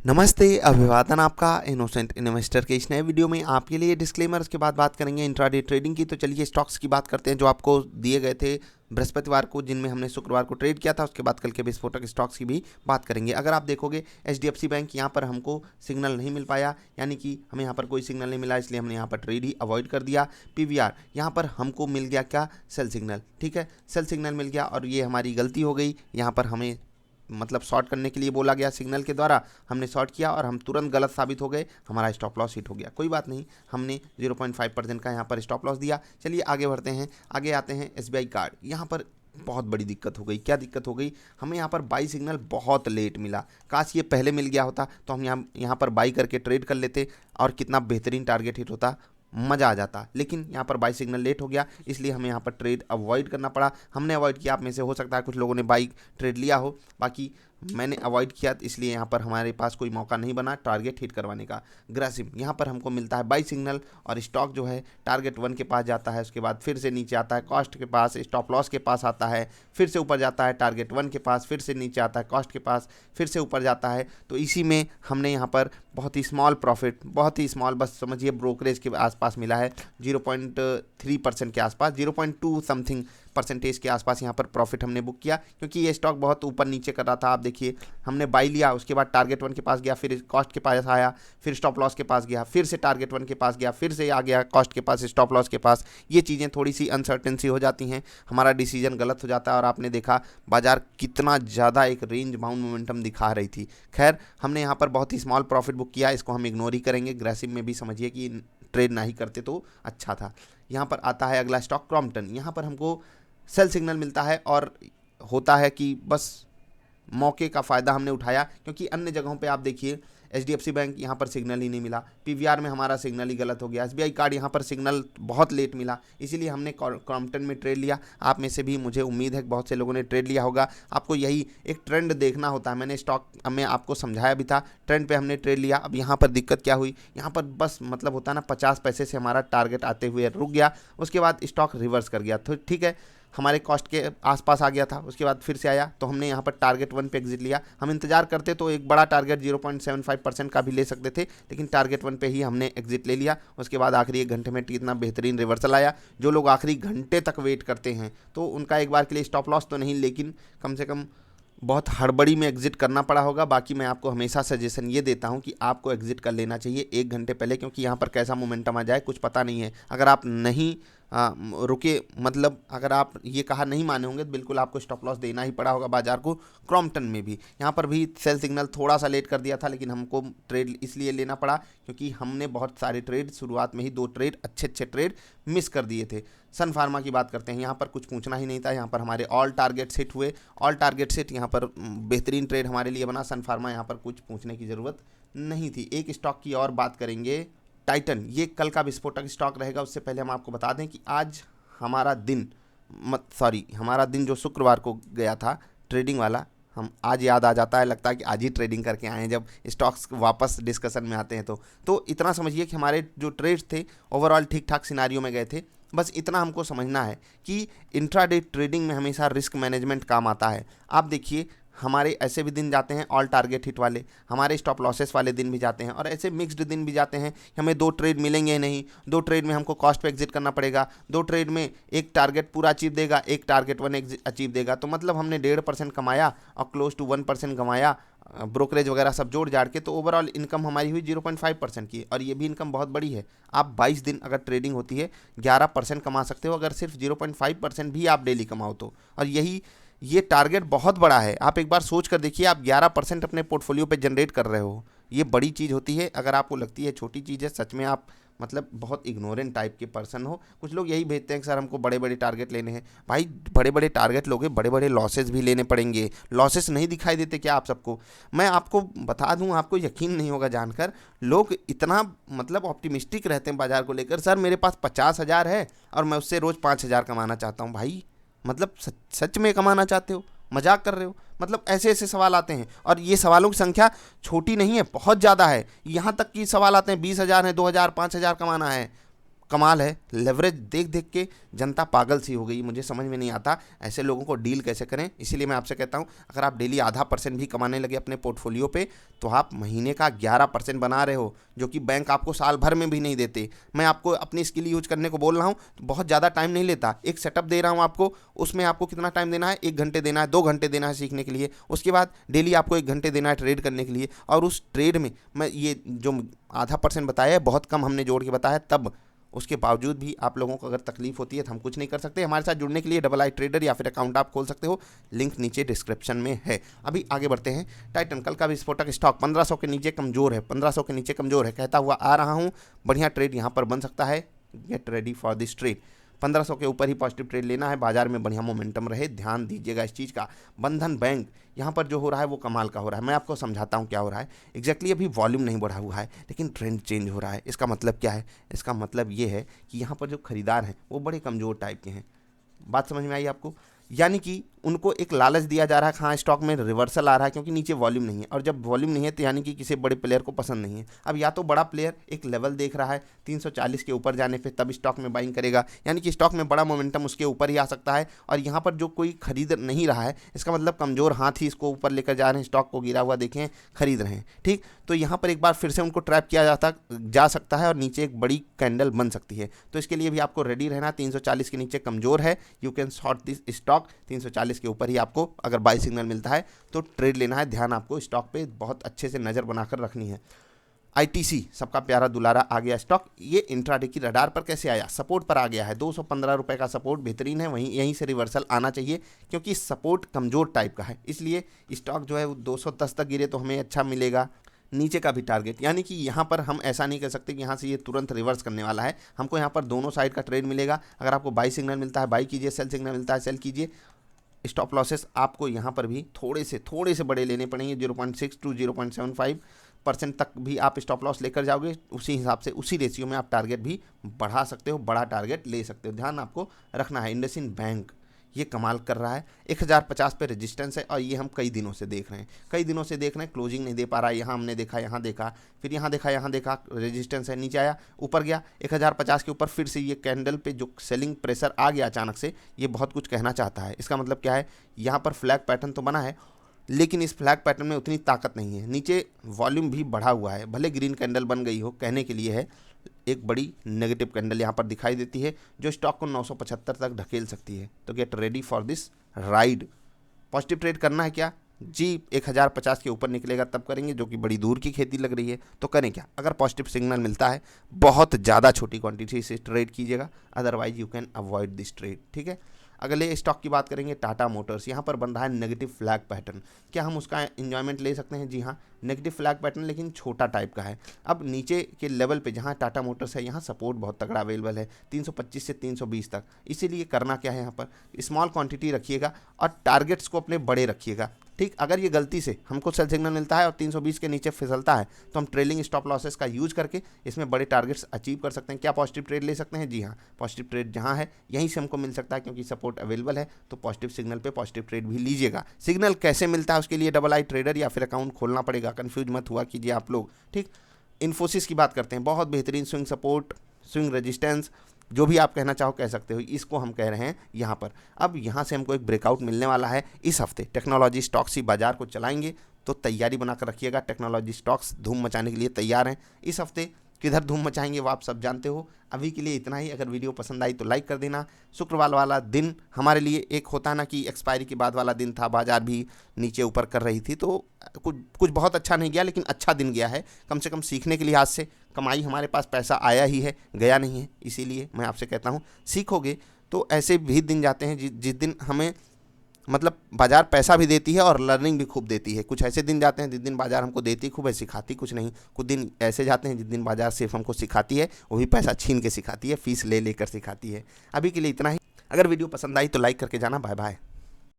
नमस्ते, अभिवादन आपका इनोसेंट इन्वेस्टर के इस नए वीडियो में आपके लिए डिस्क्लेमर के बाद बात करेंगे इंट्राडे ट्रेडिंग की। तो चलिए स्टॉक्स की बात करते हैं जो आपको दिए गए थे बृहस्पतिवार को, जिनमें हमने शुक्रवार को ट्रेड किया था। उसके बाद कल के विस्फोटक स्टॉक्स की भी बात करेंगे। अगर आप देखोगे एचडीएफसी बैंक, यहाँ पर हमको सिग्नल नहीं मिल पाया, यानी कि हमें यहाँ पर कोई सिग्नल नहीं मिला, इसलिए हमने यहाँ पर ट्रेड ही अवॉइड कर दिया। पीवीआर यहाँ पर हमको मिल गया क्या, सेल सिग्नल। ठीक है, सेल सिग्नल मिल गया और ये हमारी गलती हो गई। यहाँ पर हमें मतलब शॉर्ट करने के लिए बोला गया सिग्नल के द्वारा, हमने शॉर्ट किया और हम तुरंत गलत साबित हो गए, हमारा स्टॉप लॉस हिट हो गया। कोई बात नहीं, हमने 0.5% का यहाँ पर स्टॉप लॉस दिया। चलिए आगे बढ़ते हैं। आगे आते हैं एसबीआई कार्ड। यहाँ पर बहुत बड़ी दिक्कत हो गई। क्या दिक्कत हो गई, हमें यहाँ पर बाई सिग्नल बहुत लेट मिला। काश ये पहले मिल गया होता तो हम यहाँ पर बाई करके ट्रेड कर लेते और कितना बेहतरीन टारगेट हिट होता, मज़ा आ जाता। लेकिन यहाँ पर बाई सिग्नल लेट हो गया, इसलिए हमें यहाँ पर ट्रेड अवॉइड करना पड़ा। हमने अवॉइड किया, आप में से हो सकता है कुछ लोगों ने बाई ट्रेड लिया हो, बाकी मैंने अवॉइड किया, इसलिए यहाँ पर हमारे पास कोई मौका नहीं बना टारगेट हिट करवाने का। ग्रासिम यहाँ पर हमको मिलता है बाई सिग्नल और स्टॉक जो है टारगेट 1 के पास जाता है, उसके बाद फिर से नीचे आता है कॉस्ट के पास, स्टॉप लॉस के पास आता है, फिर से ऊपर जाता है टारगेट 1 के पास, फिर से नीचे आता है कॉस्ट के पास, फिर से ऊपर जाता है। तो इसी में हमने यहाँ पर बहुत ही स्मॉल प्रॉफिट, बहुत ही स्मॉल, बस समझिए ब्रोकरेज के आसपास मिला है। 0.3% के आसपास, 0.2 समथिंग परसेंटेज के आसपास यहाँ पर प्रॉफिट हमने बुक किया, क्योंकि ये स्टॉक बहुत ऊपर नीचे कर रहा था। आप देखिए, हमने बाई लिया, उसके बाद टारगेट 1 के पास गया, फिर कॉस्ट के पास आया, फिर स्टॉप लॉस के पास गया, फिर से टारगेट 1 के पास गया, फिर से आ गया कॉस्ट के पास, स्टॉप लॉस के पास। ये चीज़ें थोड़ी सी अनसर्टेनिटी हो जाती हैं, हमारा डिसीजन गलत हो जाता है और आपने देखा बाजार कितना ज़्यादा एक रेंज बाउंड मोमेंटम दिखा रही थी। खैर, हमने यहाँ पर बहुत ही स्मॉल प्रॉफिट बुक किया, इसको हम इग्नोर ही करेंगे। ग्रेसिव में भी समझिए कि ट्रेड ना ही करते तो अच्छा था। यहाँ पर आता है अगला स्टॉक क्रॉम्पटन। यहाँ पर हमको सेल सिग्नल मिलता है और होता है कि बस मौके का फ़ायदा हमने उठाया, क्योंकि अन्य जगहों पे आप देखिए एचडीएफसी बैंक यहाँ पर सिग्नल ही नहीं मिला, पीवीआर में हमारा सिग्नल ही गलत हो गया, एसबीआई कार्ड यहाँ पर सिग्नल बहुत लेट मिला, इसीलिए हमने क्रॉम्पटन में ट्रेड लिया। आप में से भी मुझे उम्मीद है कि बहुत से लोगों ने ट्रेड लिया होगा। आपको यही एक ट्रेंड देखना होता है, मैंने स्टॉक में आपको समझाया भी था, ट्रेंड पे हमने ट्रेड लिया। अब यहाँ पर दिक्कत क्या हुई, यहाँ पर बस मतलब होता है ना 50 पैसे से हमारा टारगेट आते हुए रुक गया, उसके बाद स्टॉक रिवर्स कर गया। तो ठीक है, हमारे कॉस्ट के आसपास आ गया था, उसके बाद फिर से आया, तो हमने यहाँ पर टारगेट 1 पे एग्जिट लिया। हम इंतजार करते तो एक बड़ा टारगेट 0.75% का भी ले सकते थे, लेकिन टारगेट 1 पे ही हमने एग्जिट ले लिया। उसके बाद आखिरी 1 घंटे में कितना बेहतरीन रिवर्सल आया। जो लोग आखिरी घंटे तक वेट करते हैं तो उनका एक बार के लिए स्टॉप लॉस तो नहीं, लेकिन कम से कम बहुत हड़बड़ी में एग्जिट करना पड़ा होगा। बाकी मैं आपको हमेशा सजेशन ये देता हूँ कि आपको एग्जिट कर लेना चाहिए 1 घंटे पहले, क्योंकि यहाँ पर कैसा मोमेंटम आ जाए कुछ पता नहीं है। अगर आप नहीं रुके, मतलब अगर आप ये कहा नहीं माने होंगे, तो बिल्कुल आपको स्टॉप लॉस देना ही पड़ा होगा बाजार को। क्रॉम्पटन में भी यहाँ पर भी सेल सिग्नल थोड़ा सा लेट कर दिया था, लेकिन हमको ट्रेड इसलिए लेना पड़ा क्योंकि हमने बहुत सारे ट्रेड शुरुआत में ही 2 ट्रेड अच्छे ट्रेड मिस कर दिए थे। सन फार्मा की बात करते हैं, यहाँ पर कुछ पूछना ही नहीं था, यहाँ पर हमारे ऑल टारगेट हिट हुए, ऑल टारगेट हिट, यहाँ पर बेहतरीन ट्रेड हमारे लिए बना। सन फार्मा यहाँ पर कुछ पूछने की ज़रूरत नहीं थी। एक स्टॉक की और बात करेंगे, टाइटन। ये कल का विस्फोटक स्टॉक रहेगा। उससे पहले हम आपको बता दें कि आज हमारा दिन, हमारा दिन जो शुक्रवार को गया था ट्रेडिंग वाला, हम आज याद आ जाता है, लगता है कि आज ही ट्रेडिंग करके आए हैं जब स्टॉक्स वापस डिस्कशन में आते हैं। तो इतना समझिए कि हमारे जो ट्रेड्स थे ओवरऑल ठीक ठाक सिनारियो में गए थे। बस इतना हमको समझना है कि इंट्राडे ट्रेडिंग में हमेशा रिस्क मैनेजमेंट काम आता है। आप देखिए, हमारे ऐसे भी दिन जाते हैं ऑल टारगेट हिट वाले, हमारे स्टॉप लॉसेस वाले दिन भी जाते हैं, और ऐसे मिक्स्ड दिन भी जाते हैं कि हमें 2 ट्रेड मिलेंगे नहीं, 2 ट्रेड में हमको कॉस्ट पे एग्जिट करना पड़ेगा, 2 ट्रेड में एक टारगेट पूरा अचीव देगा, एक टारगेट 1 अचीव देगा। तो मतलब हमने 1.5% कमाया और क्लोज टू 1% गंवाया, ब्रोकरेज वगैरह सब जोड़ जाड़ के। तो ओवरऑल इनकम हमारी हुई 0.5% की, और ये भी इनकम बहुत बड़ी है। आप 22 दिन अगर ट्रेडिंग होती है 11% कमा सकते हो, अगर सिर्फ 0.5% भी आप डेली कमाओ तो। और ये टारगेट बहुत बड़ा है। आप एक बार सोच कर देखिए, आप 11% अपने पोर्टफोलियो पे जनरेट कर रहे हो, ये बड़ी चीज़ होती है। अगर आपको लगती है छोटी चीज़ है, सच में आप मतलब बहुत इग्नोरेंट टाइप के पर्सन हो। कुछ लोग यही भेजते हैं कि सर हमको बड़े बड़े टारगेट लेने हैं। भाई, बड़े बड़े टारगेट लोगे, बड़े बड़े लॉसेस भी लेने पड़ेंगे। लॉसेस नहीं दिखाई देते क्या आप सबको? मैं आपको बता दूं, आपको यकीन नहीं होगा जानकर, लोग इतना मतलब ऑप्टिमिस्टिक रहते हैं बाजार को लेकर। सर मेरे पास 50,000 है और मैं उससे रोज़ 5,000 कमाना चाहता हूँ। भाई मतलब सच में कमाना चाहते हो, मजाक कर रहे हो? मतलब ऐसे ऐसे सवाल आते हैं, और ये सवालों की संख्या छोटी नहीं है, बहुत ज़्यादा है। यहाँ तक कि सवाल आते हैं 20,000 है, 2,000, 5,000 कमाना है, कमाल है। लेवरेज देख देख के जनता पागल सी हो गई। मुझे समझ में नहीं आता ऐसे लोगों को डील कैसे करें। इसीलिए मैं आपसे कहता हूं, अगर आप डेली ½ % भी कमाने लगे अपने पोर्टफोलियो पे, तो आप महीने का 11% बना रहे हो, जो कि बैंक आपको साल भर में भी नहीं देते। मैं आपको अपनी स्किल यूज करने को बोल रहा हूँ, तो बहुत ज़्यादा टाइम नहीं लेता। एक सेटअप दे रहा हूँ आपको, उसमें आपको कितना टाइम देना है, 1 घंटे देना है, 2 घंटे देना है सीखने के लिए। उसके बाद डेली आपको 1 घंटे देना है ट्रेड करने के लिए। और उस ट्रेड में मैं ये जो ½ % बताया है, बहुत कम हमने जोड़ के बताया, तब उसके बावजूद भी आप लोगों को अगर तकलीफ होती है तो हम कुछ नहीं कर सकते। हमारे साथ जुड़ने के लिए डबल आई ट्रेडर या फिर अकाउंट आप खोल सकते हो, लिंक नीचे डिस्क्रिप्शन में है। अभी आगे बढ़ते हैं। टाइटन कल का विस्फोटक स्टॉक 1500 के नीचे कमजोर है, 1500 के नीचे कमजोर है, कहता हुआ आ रहा हूँ। बढ़िया ट्रेड यहाँ पर बन सकता है, get ready for this trade. 1500 के ऊपर ही पॉजिटिव ट्रेड लेना है, बाजार में बढ़िया मोमेंटम रहे, ध्यान दीजिएगा इस चीज़ का। बंधन बैंक यहाँ पर जो हो रहा है वो कमाल का हो रहा है। मैं आपको समझाता हूँ क्या हो रहा है एग्जैक्टली। अभी वॉल्यूम नहीं बढ़ा हुआ है, लेकिन ट्रेंड चेंज हो रहा है। इसका मतलब क्या है? इसका मतलब ये है कि यहाँ पर जो खरीदार हैं वो बड़े कमज़ोर टाइप के हैं। बात समझ में आई आपको? यानी कि उनको एक लालच दिया जा रहा है, हाँ स्टॉक में रिवर्सल आ रहा है क्योंकि नीचे वॉल्यूम नहीं है। और जब वॉल्यूम नहीं है तो यानी कि किसी बड़े प्लेयर को पसंद नहीं है। अब या तो बड़ा प्लेयर एक लेवल देख रहा है 340 के ऊपर जाने पे तब स्टॉक में बाइंग करेगा, यानी कि स्टॉक में बड़ा मोमेंटम उसके ऊपर ही आ सकता है। और यहाँ पर जो कोई खरीद नहीं रहा है, इसका मतलब कमज़ोर हाथ ही इसको ऊपर लेकर जा रहे हैं, स्टॉक को गिरा हुआ देखें खरीद रहे हैं। ठीक, तो यहाँ पर एक बार फिर से उनको ट्रैप किया जा सकता है और नीचे एक बड़ी कैंडल बन सकती है। तो इसके लिए भी आपको रेडी रहना। 340 के नीचे कमज़ोर है, you can short this stock. 340 के ऊपर ही आपको अगर बाई सिग्नल मिलता है तो ट्रेड लेना है। ध्यान आपको स्टॉक पे बहुत अच्छे से नज़र बनाकर रखनी है। आईटीसी सबका प्यारा दुलारा आ गया स्टॉक। ये इंट्राडे की रडार पर कैसे आया? सपोर्ट पर आ गया है। 215 रुपये का सपोर्ट बेहतरीन है, वहीं यहीं से रिवर्सल आना चाहिए क्योंकि सपोर्ट कमज़ोर टाइप का है। इसलिए स्टॉक जो है वो 210 तक गिरे तो हमें अच्छा मिलेगा। नीचे का भी टारगेट, यानी कि यहाँ पर हम ऐसा नहीं कर सकते कि यहाँ से ये तुरंत रिवर्स करने वाला है। हमको यहाँ पर दोनों साइड का ट्रेड मिलेगा। अगर आपको बाई सिग्नल मिलता है बाई कीजिए, सेल सिग्नल मिलता है सेल कीजिए। स्टॉप लॉसेस आपको यहाँ पर भी थोड़े से बड़े लेने पड़ेंगे। 0.6 to 0.75% तक भी आप स्टॉप लॉस लेकर जाओगे, उसी हिसाब से उसी रेशियो में आप टारगेट भी बढ़ा सकते हो, बड़ा टारगेट ले सकते हो। ध्यान आपको रखना है। इंडसइंड बैंक ये कमाल कर रहा है, 1050 पे रेजिस्टेंस है और ये हम कई दिनों से देख रहे हैं, क्लोजिंग नहीं दे पा रहा है। यहाँ हमने देखा, यहाँ देखा, फिर यहाँ देखा, रेजिस्टेंस है, नीचे आया, ऊपर गया 1050 के ऊपर, फिर से ये कैंडल पे जो सेलिंग प्रेशर आ गया अचानक से, ये बहुत कुछ कहना चाहता है। इसका मतलब क्या है? यहाँ पर फ्लैग पैटर्न तो बना है, लेकिन इस फ्लैग पैटर्न में उतनी ताकत नहीं है। नीचे वॉल्यूम भी बढ़ा हुआ है, भले ग्रीन कैंडल बन गई हो, कहने के लिए है। एक बड़ी नेगेटिव कैंडल यहाँ पर दिखाई देती है जो स्टॉक को 975 तक ढकेल सकती है। तो get ready for this ride. Positive trade करना है क्या जी? 1050 के ऊपर निकलेगा तब करेंगे, जो कि बड़ी दूर की खेती लग रही है। तो करें क्या? अगर पॉजिटिव सिग्नल मिलता है, बहुत ज़्यादा छोटी क्वांटिटी से ट्रेड कीजिएगा, otherwise you can avoid this trade. ठीक है, अगले स्टॉक की बात करेंगे, टाटा मोटर्स। यहाँ पर बन रहा है नेगेटिव फ्लैग पैटर्न। क्या हम उसका एंजॉयमेंट ले सकते हैं? जी हाँ, नेगेटिव फ्लैग पैटर्न लेकिन छोटा टाइप का है। अब नीचे के लेवल पे जहाँ टाटा मोटर्स है, यहाँ सपोर्ट बहुत तगड़ा अवेलेबल है 325 से 320 तक। इसीलिए करना क्या है, यहाँ पर स्मॉल क्वांटिटी रखिएगा और टारगेट्स को अपने बड़े रखिएगा। ठीक, अगर ये गलती से हमको सेल सिग्नल मिलता है और 320 के नीचे फिसलता है तो हम ट्रेलिंग स्टॉप लॉसेस का यूज करके इसमें बड़े टारगेट्स अचीव कर सकते हैं। क्या पॉजिटिव ट्रेड ले सकते हैं? जी हाँ, पॉजिटिव ट्रेड जहाँ है यहीं से हमको मिल सकता है क्योंकि सपोर्ट अवेलेबल है। तो पॉजिटिव सिग्नल पे पॉजिटिव ट्रेड भी लीजिएगा। सिग्नल कैसे मिलता है उसके लिए डबल आई ट्रेडर या फिर अकाउंट खोलना पड़ेगा, कंफ्यूज मत हुआ कीजिए आप लोग। ठीक, इन्फोसिस की बात करते हैं। बहुत बेहतरीन स्विंग सपोर्ट, स्विंग रेजिस्टेंस, जो भी आप कहना चाहो कह सकते हो, इसको हम कह रहे हैं यहाँ पर। अब यहाँ से हमको एक ब्रेकआउट मिलने वाला है इस हफ्ते। टेक्नोलॉजी स्टॉक्स ही बाजार को चलाएंगे, तो तैयारी बनाकर रखिएगा। टेक्नोलॉजी स्टॉक्स धूम मचाने के लिए तैयार हैं। इस हफ्ते किधर धूम मचाएंगे वो आप सब जानते हो। अभी के लिए इतना ही। अगर वीडियो पसंद आई तो लाइक कर देना। शुक्रवार वाला दिन हमारे लिए एक होता है ना कि एक्सपायरी के बाद वाला दिन था, बाजार भी नीचे ऊपर कर रही थी, तो कुछ बहुत अच्छा नहीं गया, लेकिन अच्छा दिन गया है। कम से कम सीखने के लिहाज से कमाई, हमारे पास पैसा आया ही है, गया नहीं है। इसीलिए मैं आपसे कहता हूँ सीखोगे तो ऐसे भी दिन जाते हैं जिस दिन हमें मतलब बाजार पैसा भी देती है और लर्निंग भी खूब देती है। कुछ ऐसे दिन जाते हैं जिस दिन बाजार हमको देती खूब है, सिखाती कुछ नहीं। कुछ दिन ऐसे जाते हैं जिस दिन बाजार सिर्फ हमको सिखाती है, वो भी पैसा छीन के सिखाती है, फीस ले लेकर सिखाती है। अभी के लिए इतना ही। अगर वीडियो पसंद आई तो लाइक करके जाना। Bye bye.